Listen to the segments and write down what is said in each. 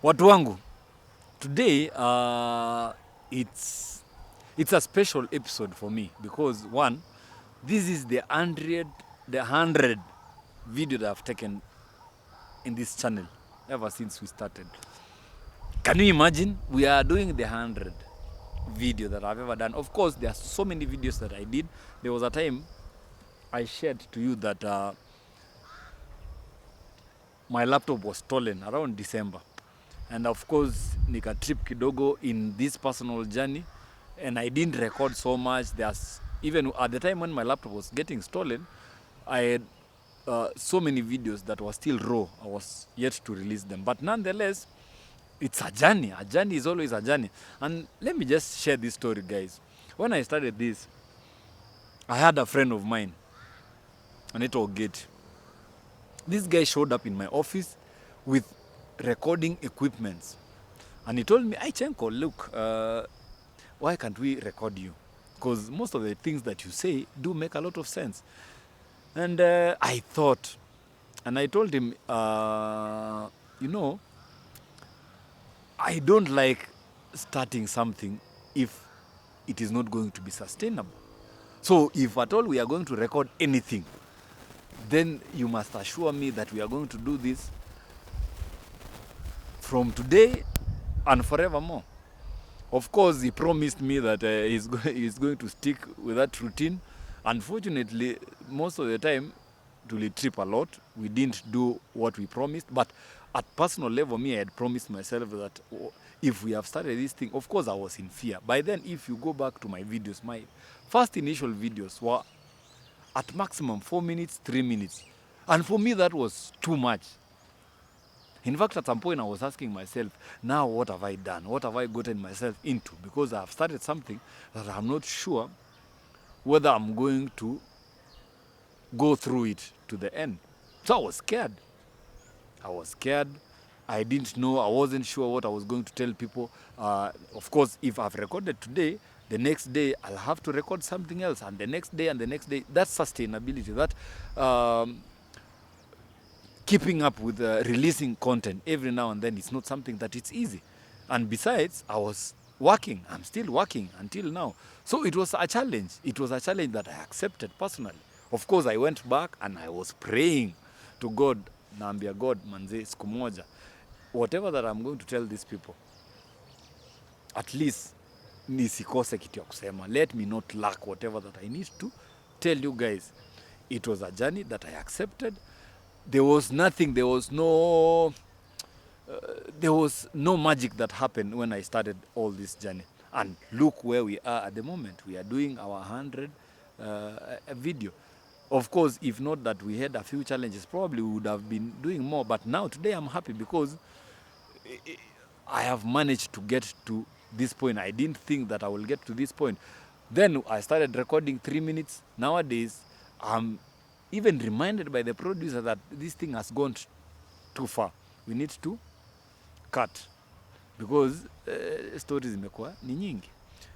Watu wangu, today it's a special episode for me because one, this is the 100 video that I've taken in this channel ever since we started. Can you imagine? We are doing the 100 video that I've ever done. Of course, there are so many videos that I did. There was a time I shared to you that my laptop was stolen around December. And of course, nika trip kidogo in this personal journey, and I didn't record so much. There's even at the time when my laptop was getting stolen, I had so many videos that were still raw. I was yet to release them. But nonetheless, it's a journey. A journey is always a journey. And let me just share this story, guys. When I started this, I had a friend of mine, Anito Ogeti. This guy showed up in my office with recording equipments, and he told me, "Hey Chenko, look, why can't we record you? Because most of the things that you say do make a lot of sense." And I thought, and I told him, you know, I don't like starting something if it is not going to be sustainable. So if at all we are going to record anything, then you must assure me that we are going to do this from today and forevermore. Of course, he promised me that he's going to stick with that routine. Unfortunately, most of the time, we trip a lot. We didn't do what we promised. But at personal level, me, I had promised myself that if we have started this thing, of course, I was in fear. By then, if you go back to my videos, my first initial videos were at maximum 4 minutes, 3 minutes. And for me, that was too much. In fact, at some point, I was asking myself, now what have I done? What have I gotten myself into? Because I have started something that I'm not sure whether I'm going to go through it to the end. So I was scared. I didn't know. I wasn't sure what I was going to tell people. Of course, if I've recorded today, the next day I'll have to record something else. And the next day and the next day. That's sustainability. That keeping up with releasing content every now and then is not something that it's easy. And besides, I was working. I'm still working until now. So it was a challenge. It was a challenge that I accepted personally. Of course, I went back and I was praying to God. Naambia God, manze, siku moja, whatever that I'm going to tell these people, at least nisikose kitu ya kusema. Let me not lack whatever that I need to tell you guys. It was a journey that I accepted. There was nothing, there was no magic that happened when I started all this journey. And look where we are at the moment. We are doing our 100 video. Of course, if not that we had a few challenges, probably we would have been doing more. But now, today, I'm happy because I have managed to get to this point. I didn't think that I will get to this point. Then I started recording 3 minutes. Nowadays, I'm even reminded by the producer that this thing has gone too far. We need to cut because stories zimekuwa ni nyingi.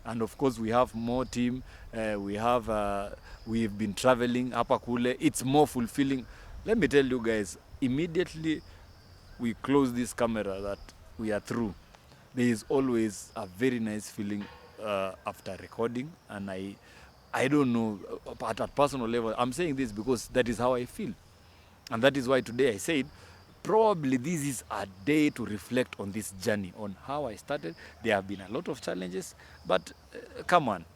And of course, we have more team. We've been traveling hapa kule. It's more fulfilling. Let me tell you guys, immediately we close this camera that we are through, there is always a very nice feeling after recording. And I don't know, at a personal level, I'm saying this because that is how I feel. And that is why today I said, probably this is a day to reflect on this journey, on how I started. There have been a lot of challenges, but come on.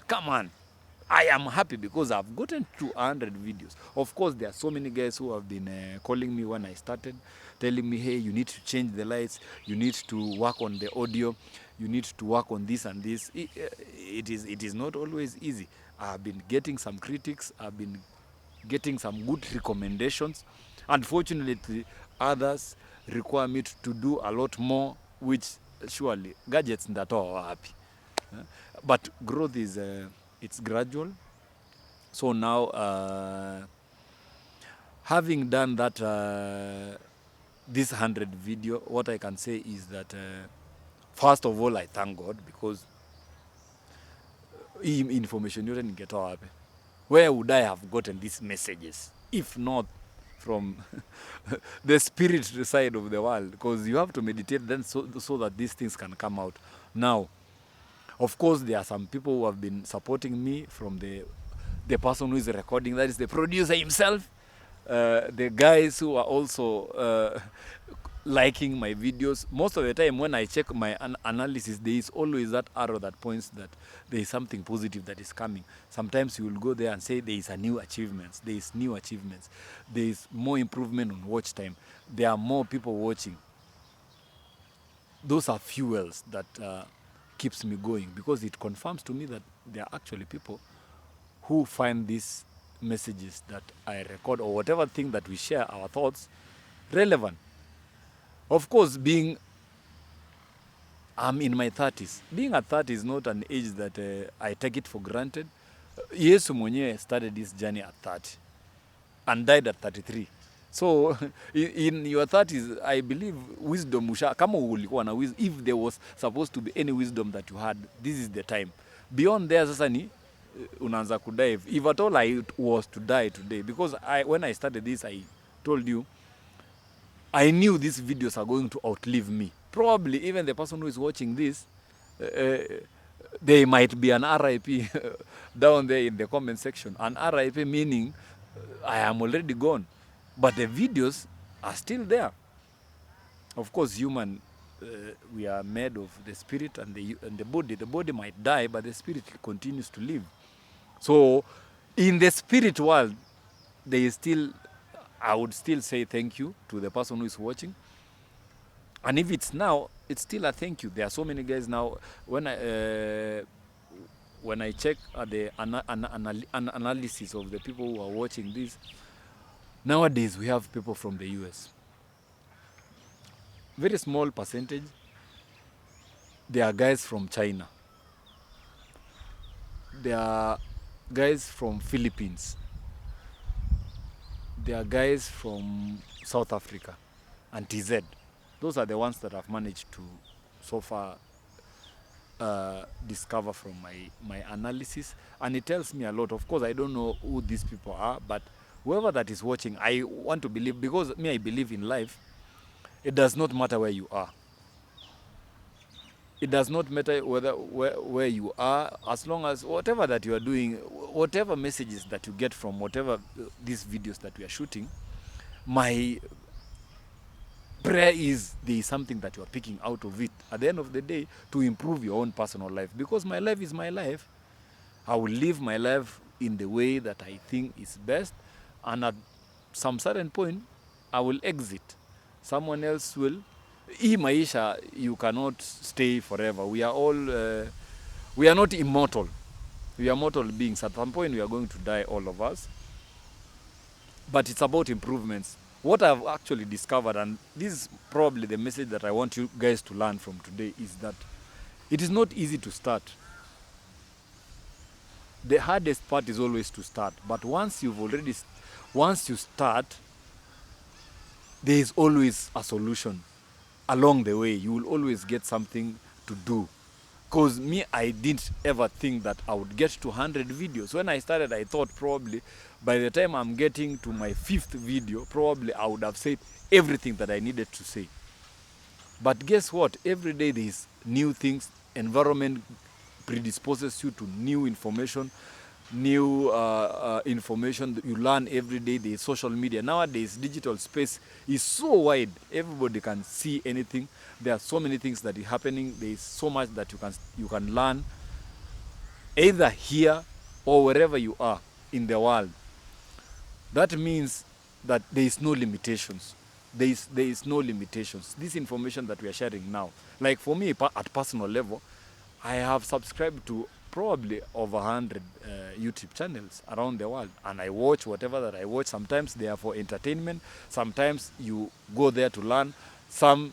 I am happy because I've gotten to 100 videos. Of course, there are so many guys who have been calling me when I started, telling me, hey, you need to change the lights, you need to work on the audio, you need to work on this and this. It is not always easy. I've been getting some critics, I've been getting some good recommendations. Unfortunately, others require me to do a lot more, which surely gadgets ndatoa wapi. But growth is it's gradual. So now, having done that, this 100 video, what I can say is that first of all, I thank God because information yote ningetoa wapi? Where would I have gotten these messages if not from the spirit side of the world, because you have to meditate then so that these things can come out. Now, of course, there are some people who have been supporting me, from the person who is recording, that is the producer himself, the guys who are also liking my videos. Most of the time when I check my analysis, there is always that arrow that points that there is something positive that is coming. Sometimes you will go there and say there is a new achievements, there is new achievements, there is more improvement on watch time, there are more people watching. Those are fuels that keeps me going, because it confirms to me that there are actually people who find these messages that I record, or whatever thing that we share, our thoughts, relevant. Of course, I'm in my 30s. Being at 30 is not an age that I take it for granted. Yesu mwenyewe started this journey at 30 and died at 33. So in your 30s, I believe wisdom, kama ulikuwa na wisdom, if there was supposed to be any wisdom that you had, this is the time. Beyond there, sasa ni unaanza kudive. If at all I was to die today, because when I started this, I told you, I knew these videos are going to outlive me. Probably even the person who is watching this, they might be an RIP down there in the comment section. An RIP meaning I am already gone. But the videos are still there. Of course, human, we are made of the spirit and the body. The body might die, but the spirit continues to live. So in the spirit world, there is still, I would still say thank you to the person who is watching. And if it's now, it's still a thank you. There are so many guys now. When I check the analysis of the people who are watching this, nowadays we have people from the US. Very small percentage. There are guys from China. There are guys from Philippines. There are guys from South Africa and TZ. Those are the ones that I've managed to so far discover from my analysis. And it tells me a lot. Of course, I don't know who these people are, but whoever that is watching, I want to believe, because I believe in life, it does not matter where you are. It does not matter where you are, as long as whatever that you are doing, whatever messages that you get from whatever these videos that we are shooting, my prayer is there is something that you are picking out of it at the end of the day to improve your own personal life. Because my life is my life. I will live my life in the way that I think is best, and at some certain point I will exit. Someone else will. Hii maisha, you cannot stay forever. We are all we are not immortal. We are mortal beings. At some point we are going to die, all of us. But it's about improvements. What I've actually discovered, and this is probably the message that I want you guys to learn from today, is that it is not easy to start. The hardest part is always to start. But once you start, there is always a solution. Along the way, you will always get something to do. Because me, I didn't ever think that I would get to 100 videos. When I started, I thought probably by the time I'm getting to my 5th video, probably I would have said everything that I needed to say. But guess what? Every day there is new things. Environment predisposes you to new information. New information you learn every day. There is social media. Nowadays, digital space is so wide. Everybody can see anything. There are so many things that are happening. There is so much that you can learn, either here or wherever you are in the world. That means that there is no limitations. There is no limitations. This information that we are sharing now, like for me at personal level, I have subscribed to probably over 100 YouTube channels around the world, and I watch whatever that I watch. Sometimes they are for entertainment, sometimes you go there to learn. Some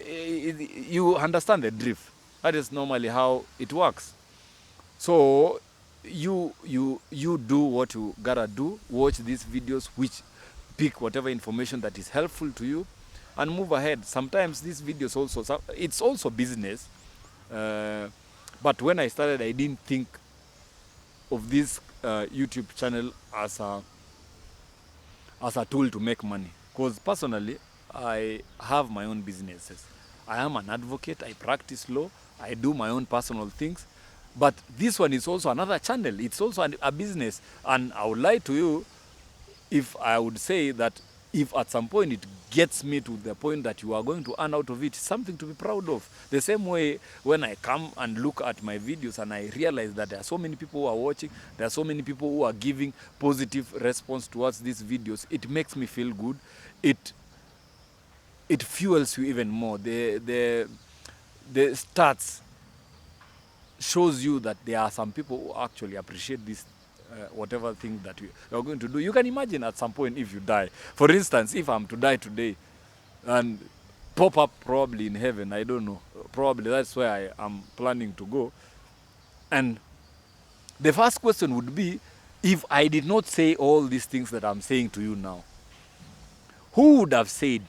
you understand the drift. That is normally how it works. So you do what you gotta do. Watch these videos, which pick whatever information that is helpful to you, and move ahead. Sometimes these videos also, it's also business. But when I started, I didn't think of this YouTube channel as as a tool to make money. Because personally, I have my own businesses. I am an advocate, I practice law, I do my own personal things. But this one is also another channel. It's also a business. And I would lie to you if I would say that if at some point it gets me to the point that you are going to earn out of it, something to be proud of. The same way when I come and look at my videos and I realize that there are so many people who are watching, there are so many people who are giving positive response towards these videos, it makes me feel good. It fuels you even more. The stats shows you that there are some people who actually appreciate this whatever thing that you are going to do. You can imagine at some point if you die. For instance, if I'm to die today and pop up probably in heaven, I don't know. Probably that's where I am planning to go. And the first question would be, if I did not say all these things that I'm saying to you now, who would have said?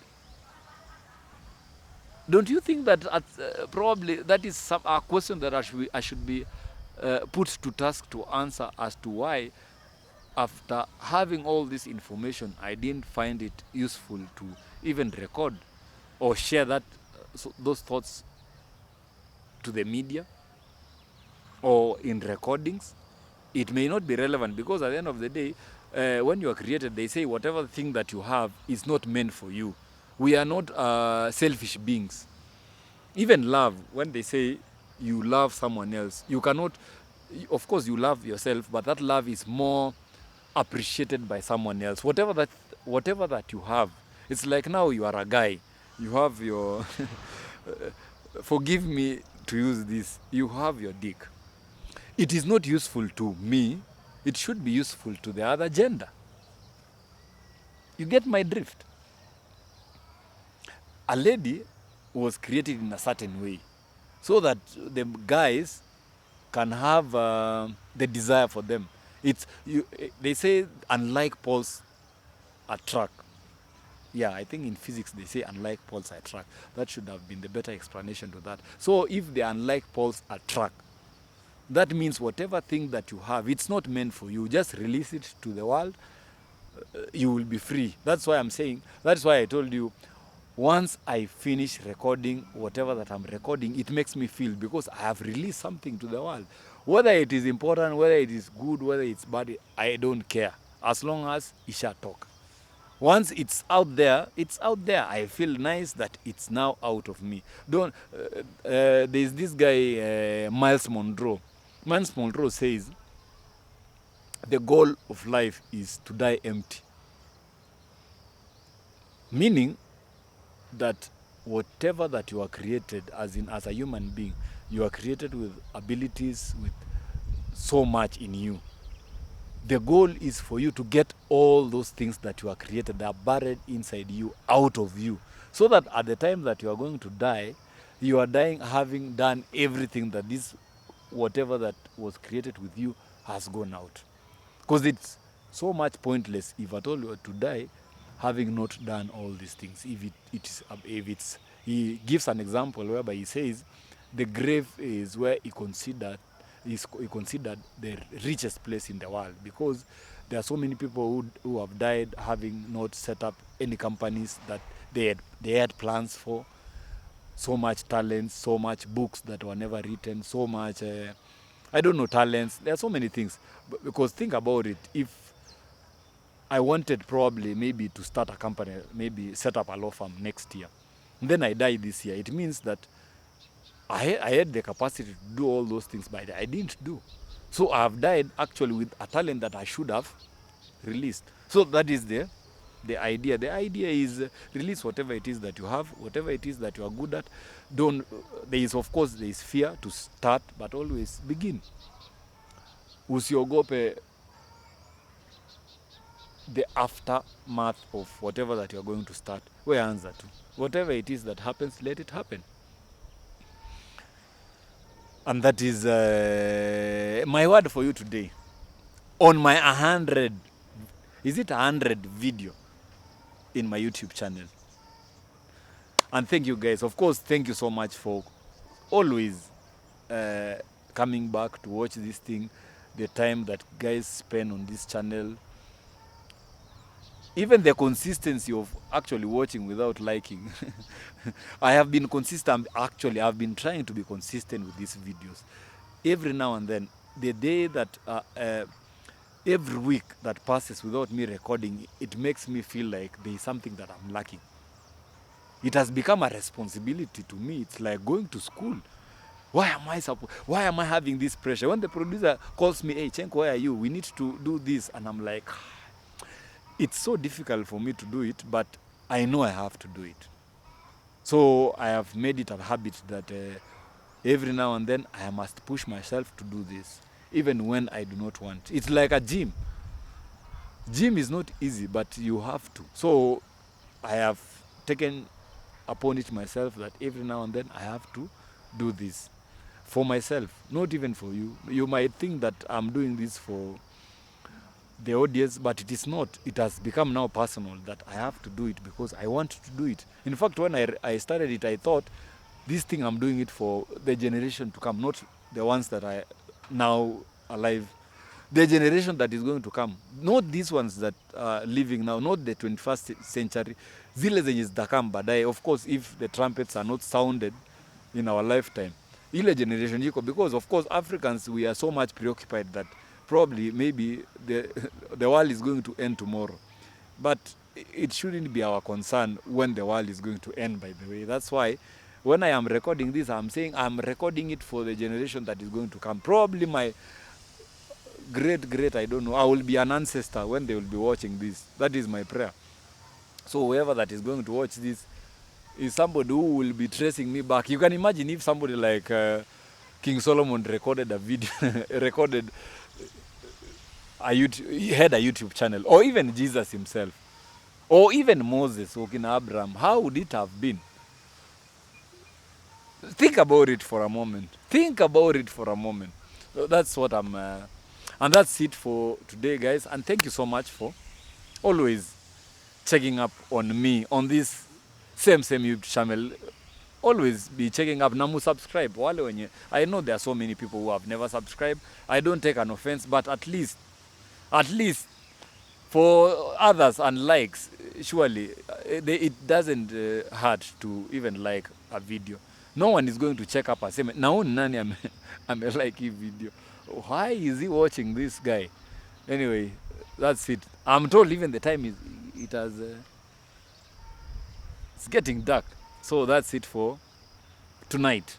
Don't you think that probably that is a question that I should be put to task to answer as to why, after having all this information, I didn't find it useful to even record or share those thoughts to the media or in recordings. It may not be relevant because at the end of the day, when you are created, they say whatever thing that you have is not meant for you. We are not selfish beings. Even love, when they say you love someone else, you cannot, of course you love yourself, but that love is more appreciated by someone else. Whatever that you have, it's like now you are a guy, you have your forgive me to use this, you have your dick. It is not useful to me, it should be useful to the other gender. You get my drift? A lady was created in a certain way so that the guys can have the desire for them. They say unlike poles attract. Yeah, I think in physics they say unlike poles attract. That should have been the better explanation to that. So if the unlike poles attract, that means whatever thing that you have, it's not meant for you. Just release it to the world. You will be free. That's why I'm saying, that's why I told you, once I finish recording whatever that I'm recording, it makes me feel, because I have released something to the world. Whether it is important, whether it is good, whether it's bad, I don't care. As long as Isha talk. Once it's out there, it's out there. I feel nice that it's now out of me. There's this guy, Miles Monroe. Miles Monroe says, the goal of life is to die empty. Meaning that whatever that you are created, as a human being, you are created with abilities, with so much in you. The goal is for you to get all those things that you are created, that are buried inside you, out of you. So that at the time that you are going to die, you are dying having done everything that this, whatever that was created with you, has gone out. Because it's so much pointless if at all you are to die having not done all these things. He gives an example whereby he says the grave is where he considered the richest place in the world, because there are so many people who have died having not set up any companies that they had plans for. So much talents, so much books that were never written, so much I don't know, talents. There are so many things. Because think about it, if I wanted probably maybe to start a company, maybe set up a law firm next year, and then I die this year, it means that I had the capacity to do all those things, but I didn't do. So I have died actually with a talent that I should have released. So that is the idea. The idea is release whatever it is that you have, whatever it is that you are good at. There is fear to start, but always begin. Usiogope the aftermath of whatever that you are going to start. We answer to whatever it is that happens, let it happen. And that is my word for you today. On my 100, is it 100 video in my YouTube channel. And thank you guys. Of course, thank you so much for always coming back to watch this thing. The time that guys spend on this channel. even the consistency of actually watching without liking. I have been consistent. Actually, I've been trying to be consistent with these videos. Every now and then, the day that every week that passes without me recording, it makes me feel like there is something that I'm lacking. It has become a responsibility to me. It's like going to school. Why am I having this pressure? When the producer calls me, hey, Chenko, where are you? We need to do this. And I'm like, it's so difficult for me to do it, but I know I have to do it. So I have made it a habit that every now and then I must push myself to do this, even when I do not want. It's like a gym. Gym is not easy, but you have to. So I have taken upon it myself that every now and then I have to do this for myself, not even for you. You might think that I'm doing this for the audience, but it is not. It has become now personal that I have to do it because I want to do it. In fact, when I started it, I thought this thing I'm doing it for the generation to come, not the ones that are now alive. The generation that is going to come, not these ones that are living now, not the 21st century. Zile zenye zitakam baadaye. Of course, if the trumpets are not sounded in our lifetime, ile generation yiko, because of course Africans, we are so much preoccupied that probably maybe the world is going to end tomorrow, but it shouldn't be our concern when the world is going to end, by the way. That's why when I am recording this, I'm saying I'm recording it for the generation that is going to come. Probably my great, I don't know, I will be an ancestor when they will be watching this. That is my prayer. So whoever that is going to watch this is somebody who will be tracing me back. You can imagine if somebody like King Solomon recorded a video, he had a YouTube channel, or even Jesus himself, or even Moses, or Abraham, how would it have been? Think about it for a moment. So that's what I'm, and that's it for today, guys. And thank you so much for always checking up on me on this same YouTube channel. Always be checking up. Namu subscribe. Wale wenye, I know there are so many people who have never subscribed. I don't take an offense, but at least for others and likes, surely it doesn't hurt to even like a video. No one is going to check up and say, naoni nani ame like hii video. Why is he watching this guy? Anyway, that's it. I'm told even the time is it's getting dark. So that's it for tonight.